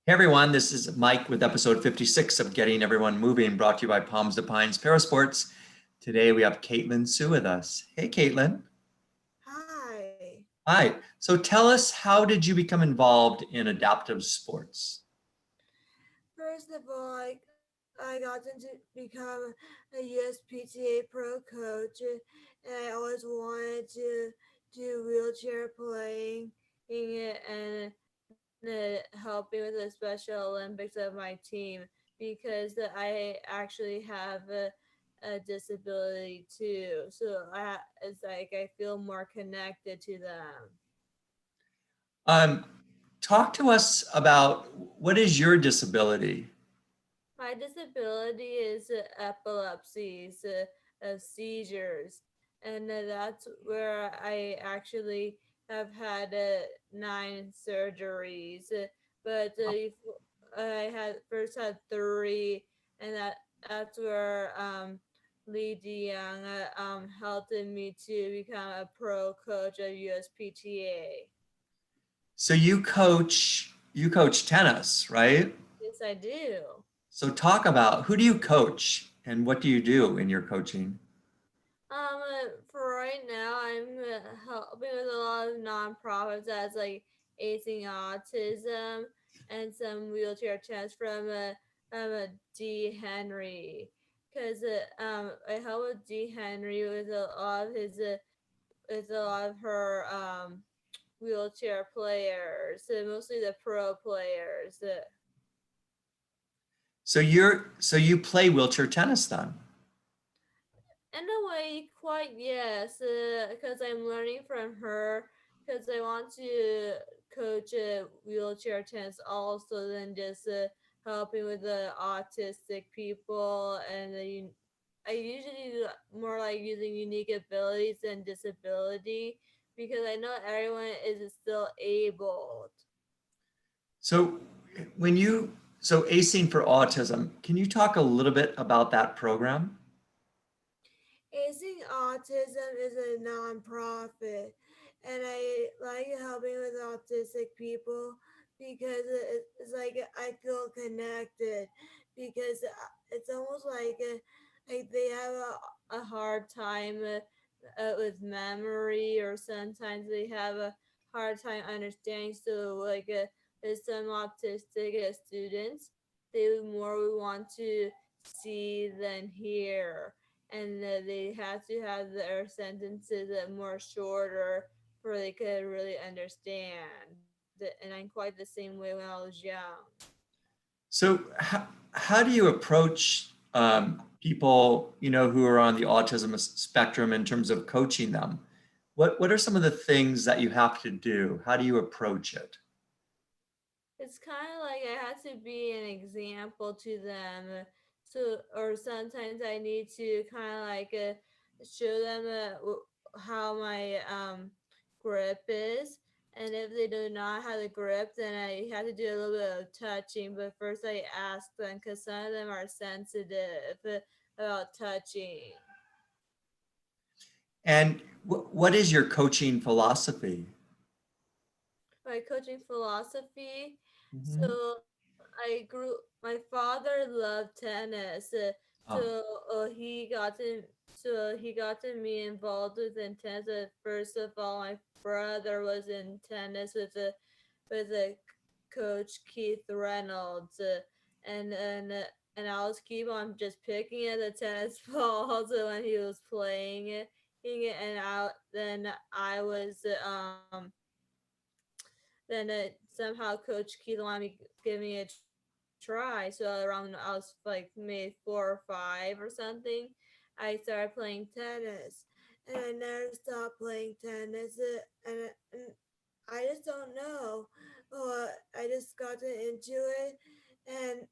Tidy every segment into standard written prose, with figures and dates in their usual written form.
Hey everyone, this is Mike with episode 56 of Getting Everyone Moving, brought to you by Palms to Pines Parasports. Today we have Kaitlin Tsue with us. Hey Kaitlin. Hi. Hi. So tell us, how did you become involved in adaptive sports? First of all, I got to become a USPTA pro coach, and I always wanted to do wheelchair playing and helping with the Special Olympics of my team because I actually have a disability too. So it's like I feel more connected to them. Um, Talk to us about, what is your disability? My disability is epilepsies, seizures, and that's where I actually have had 9 surgeries. But I had first had three, and that's where Lee DeYoung helped me to become a pro coach of USPTA. So you coach tennis, right? Yes, I do. So talk about, who do you coach and what do you do in your coaching? For right now, I'm helping with a lot of nonprofits as like Acing Autism and some wheelchair chats from D Henry, because I help with D Henry with a lot of his with a lot of her wheelchair players, mostly the pro players. So you play wheelchair tennis then? In a way, quite yes, because I'm learning from her. Because I want to coach wheelchair tennis also than just helping with the autistic people and I usually do more like using unique abilities than disability because I know everyone is still able. So when you so Acing for Autism, can you talk a little bit about that program? Acing Autism is a nonprofit, and I like helping with autistic people because it's like I feel connected because it's almost like they have a hard time with memory, or sometimes they have a hard time understanding. So with some autistic students, they more want to see than hear, and they have to have their sentences more shorter for they could really understand. And I'm quite the same way when I was young. So how do you approach people, who are on the autism spectrum in terms of coaching them? What are some of the things that you have to do? How do you approach it? It's kind of like I have to be an example to them. So, or sometimes I need to kind of show them how my grip is. And if they do not have the grip, then I have to do a little bit of touching. But first, I ask them because some of them are sensitive about touching. And what is your coaching philosophy? My coaching philosophy. Mhm. So my father loved tennis. Oh, He got to me involved within tennis. First of all, my brother was in tennis with a coach Keith Reynolds, and I was keep on just picking at the tennis balls when he was playing it, and then I was then somehow Coach Keith wanted me give me a try. So around I was like maybe 4 or 5 or something, I started playing tennis, and I never stopped playing tennis. And I just don't know. I just got into it, and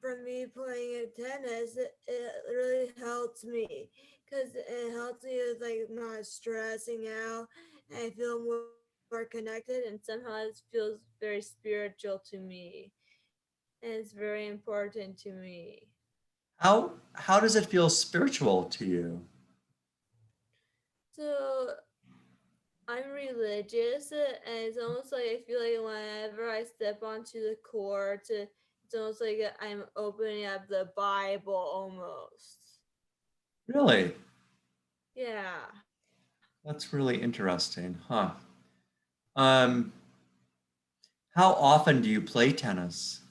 from me playing tennis, it really helps me because it helps me with like not stressing out, and I feel more connected, and somehow it feels very spiritual to me, and it's very important to me. how does it feel spiritual to you? So I'm religious, and it's almost like I feel like whenever I step onto the court, it's almost like I'm opening up the Bible almost. Really? Yeah. That's really interesting, huh? Um, how often do you play tennis?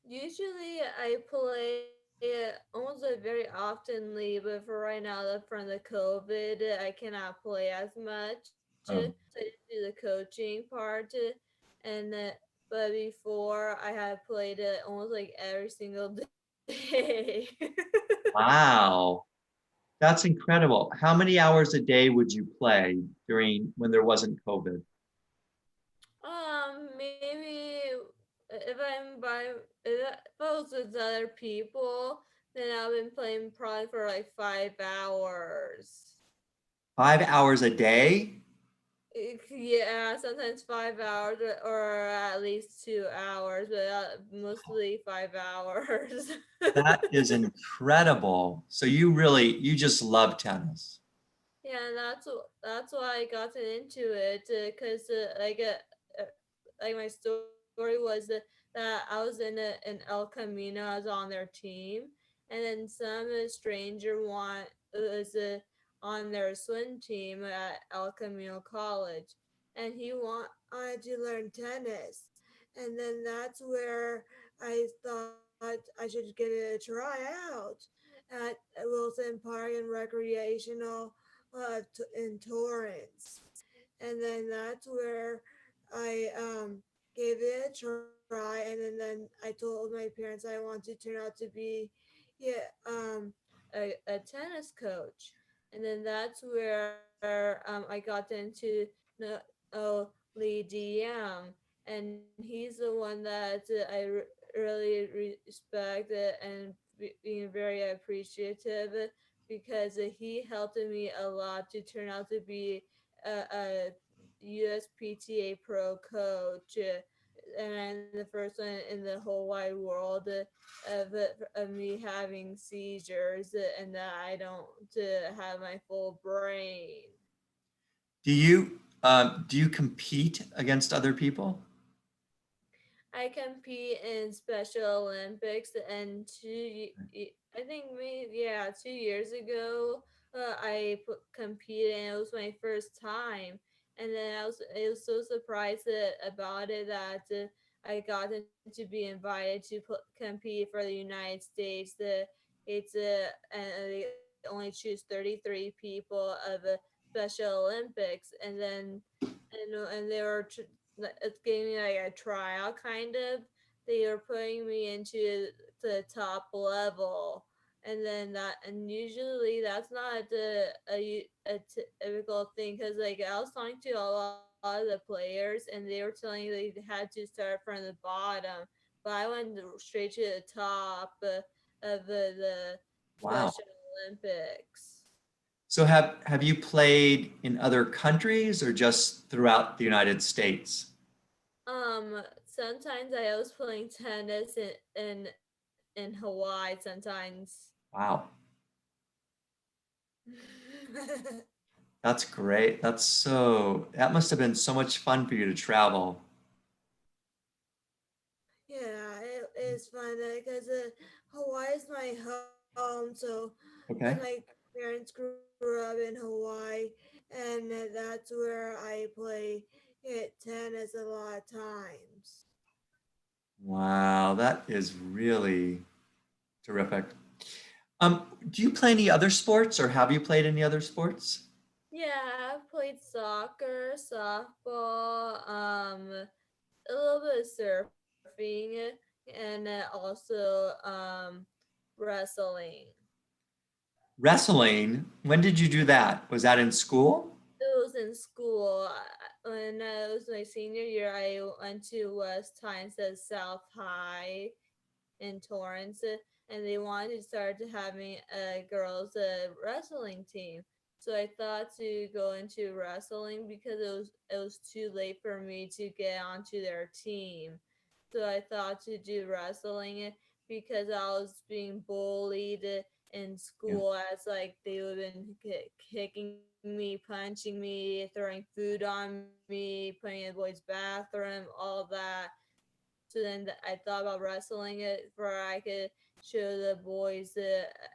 Usually I play almost very oftenly, but for right now, from the COVID, I cannot play as much. So Oh, I didn't do the coaching part, and but before I had played it almost like every single day. wow. That's incredible. How many hours a day would you play during when there wasn't COVID? Maybe if I'm by if I was with other people, then I've been playing probably for like 5 hours. 5 hours a day? Yeah, sometimes 5 hours or at least 2 hours, but mostly 5 hours. That is incredible. So you just love tennis. Yeah, and that's why I got into it because like my story was that I was in El Camino. I was on their team, and then some stranger was on their swim team at El Camino College, and he wanted to learn tennis, and then that's where I thought I should get a tryout at Wilson Park and Recreational in Torrance, and then that's where I gave it a try, and then I told my parents I want to turn out to be, yeah, a tennis coach, and then that's where I got into no, oh, Lee DM, and he's the one that really respect and being very appreciative because he helped me a lot to turn out to be a USPTA pro coach, and I'm the first one in the whole wide world of me having seizures and that I don't have my full brain. Do you compete against other people? I compete in Special Olympics, and I think maybe yeah 2 years ago competed, and it was my first time. And then I was so surprised about it that I got to be invited to compete for the United States. It's and they only choose 33 people of Special Olympics, and then and they were it gave me like a tryout kind of. They were putting me into the top level, and then that and usually that's not a typical thing because like I was talking to a lot of the players and they were telling me they had to start from the bottom, but I went straight to the top of the Wow. Special Olympics. So have you played in other countries or just throughout the United States? Sometimes I was playing tennis in Hawaii sometimes. Wow. That's great. That must have been so much fun for you to travel. Yeah, it is fun because Hawaii is my home. So, because my Okay. parents grew up in Hawaii, and that's where I play tennis a lot of times. Wow, that is really terrific. Do you play any other sports or have you played any other sports? Yeah, I've played soccer, softball, a little bit of surfing, and also wrestling. Wrestling, when did you do that? Was that in school? It was in school. When it was my senior year, I went to West Tyneside South High in Torrance, and they wanted to start having a girls' wrestling team. So I thought to go into wrestling because it was too late for me to get onto their team. So I thought to do wrestling because I was being bullied in Yeah. school, as like they would have been kicking me, punching me, throwing food on me, putting in the boys' bathroom, all of that. So then I thought about wrestling it for I could show the boys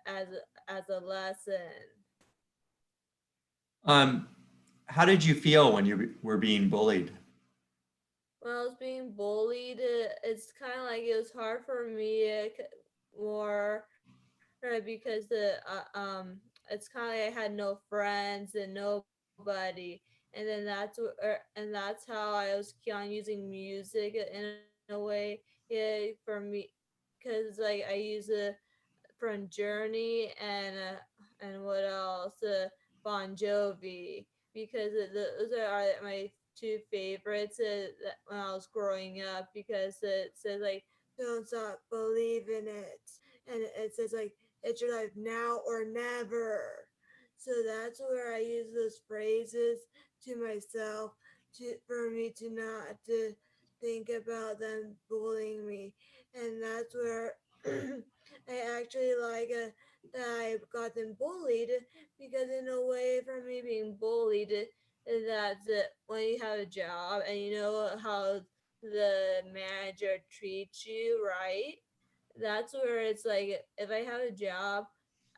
as a lesson. Um, how did you feel when you were being bullied? When I was being bullied, it's kind of like it was hard for me more because it's kind of like I had no friends and nobody, and then and that's how I was keep on using music in a way, yeah, for me, because like I use it from Journey and what else? Bon Jovi, because those are my two favorites when I was growing up, because it says like don't stop believing it, and it says like it's your life now or never. So that's where I use those phrases to myself to for me to not to think about them bullying me, and that's where I actually like that I got them bullied, because in a way for me being bullied that's when you have a job and you know how the manager treats you, right? That's where it's like if I have a job,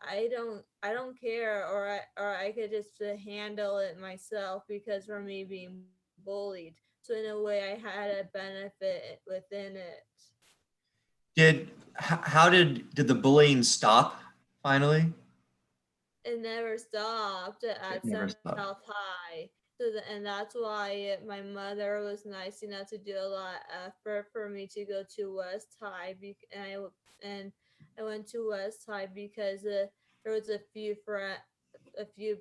I don't care, or I could just handle it myself, because for me being bullied. So in a way I had a benefit within it. How did the bullying stop finally? It never stopped It at never South stopped. High. And that's why my mother was nice enough to do a lot of effort for me to go to West High. And I went to West High because there was a few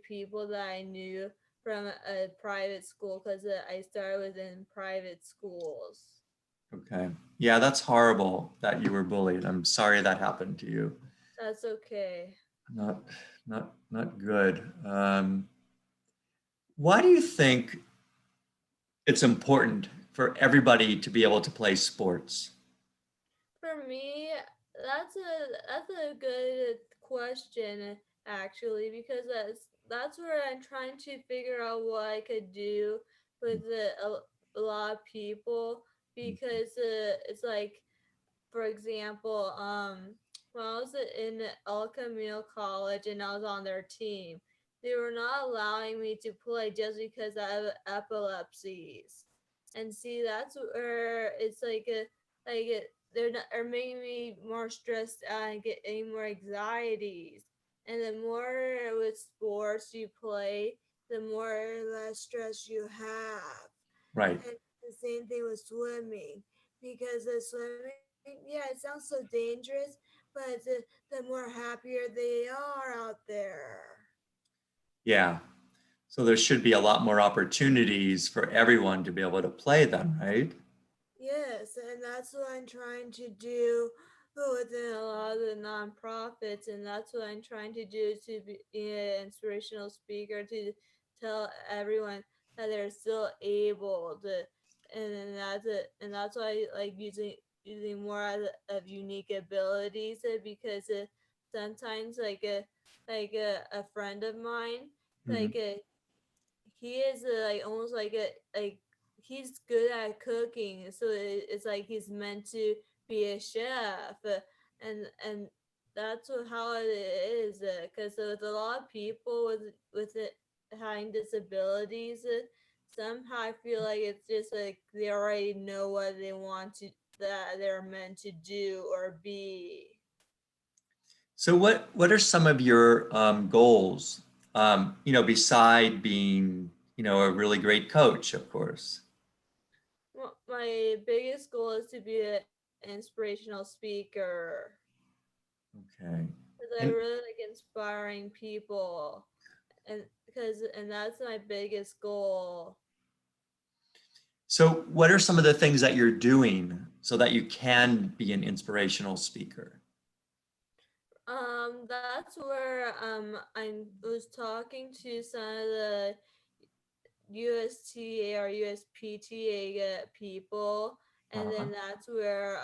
people that I knew from a private school, because I started within private schools. Okay. Yeah, that's horrible that you were bullied. I'm sorry that happened to you. That's okay. Not, not good. Why do you think it's important for everybody to be able to play sports? For me, that's a good question, actually, because that's where I'm trying to figure out what I could do with a lot of people, because it's like, for example, when I was in El Camino College and I was on their team, they were not allowing me to play just because I have epilepsies. And see, that's where it's like they're not are making me more stressed out and getting more anxieties. And the more with sports you play, the more less stress you have. Right. And the same thing with swimming, because the swimming, yeah, it sounds so dangerous, but the more happier they are out there. Yeah. So there should be a lot more opportunities for everyone to be able to play them, right? Yes, and that's what I'm trying to do within a lot of the nonprofits, and that's what I'm trying to do to be an inspirational speaker to tell everyone that they're still able to, and then that's it, and that's why I like using more of unique abilities, because sometimes a friend of mine, Mhm. like he is like almost like he's good at cooking, so it's like he's meant to be a chef, and that's how it is, because with a lot of people with it having disabilities, somehow I feel like it's just like they already know what they want to that they're meant to do or be. So what are some of your goals? Beside being, a really great coach, of course. Well, my biggest goal is to be an inspirational speaker, Okay. because I And really like inspiring people, and that's my biggest goal. so what are some of the things that you're doing so that you can be an inspirational speaker? That's where I was talking to some of the USTA or USPTA people, and Uh-huh. then that's where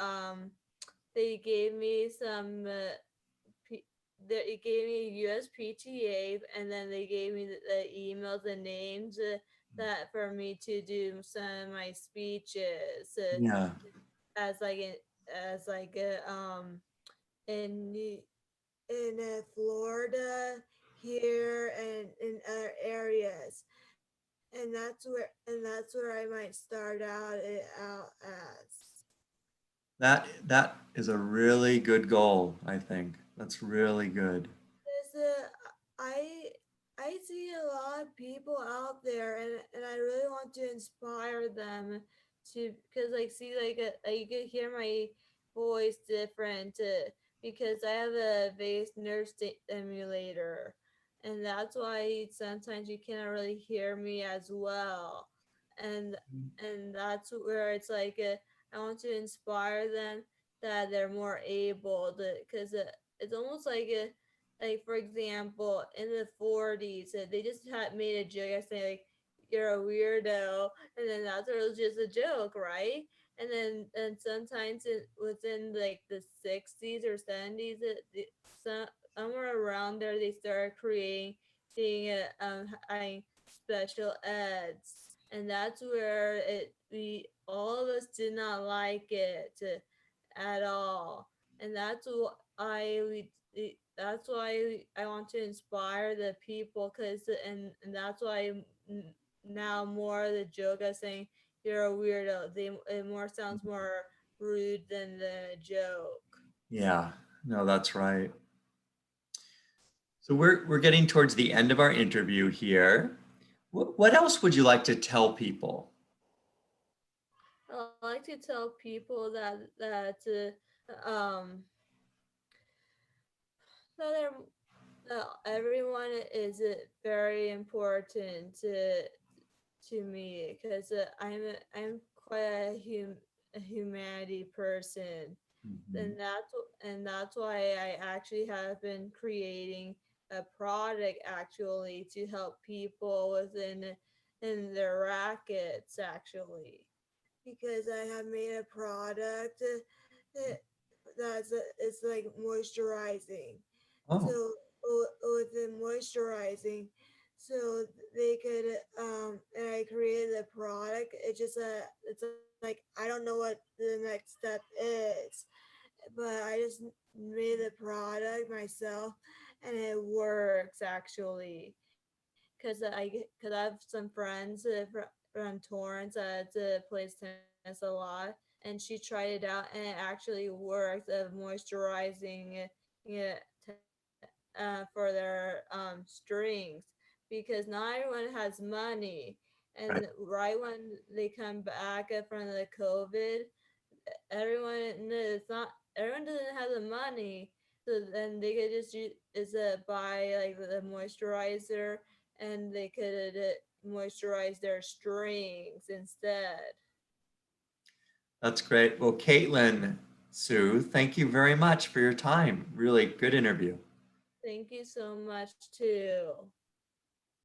they gave me it gave me USPTA, and then they gave me the emails and names that for me to do some of my speeches Yeah. as like as like a in Florida here and in other areas, and that's where I might start out as. That is a really good goal, I think. That's really good. There's I I see a lot of people out there, and I really want to inspire them to, because like see like you could hear my voice different because I have a vagus nerve stimulator, and that's why sometimes you cannot really hear me as well, and that's where it's like I want to inspire them that they're more able to, because it's almost like for example in the 40s they just had made a joke. I say like you're a weirdo, and then that's it was just a joke, right? And sometimes within like the 60s or 70s some, somewhere around there they started creating special eds, and that's where it we all of us did not like it at all, and that's why I want to inspire the people, because and that's why now more of the joke is saying you're a weirdo. It more sounds more rude than the joke. Yeah. No, that's right. So we're getting towards the end of our interview here. What else would you like to tell people? I like to tell people that everyone is very important to me, because I'm quite a humanity person, Mhm. and that's why I actually have been creating a product actually to help people within in their rackets actually, because I have made a product it's like moisturizing. Oh, So with the moisturizing, so they could and I created a product. It's like I don't know what the next step is, but I just made the product myself, and it works actually. Cause I have some friends from Torrance that plays tennis a lot, and she tried it out, and it actually works of moisturizing for their strings, because not everyone has money, right. and right when they come back from the COVID, everyone no, it's not everyone doesn't have the money, so then they could just buy like the moisturizer, and they could moisturize their strings instead. That's great. Well, Kaitlin, Sue, thank you very much for your time. Really good interview. Thank you so much too.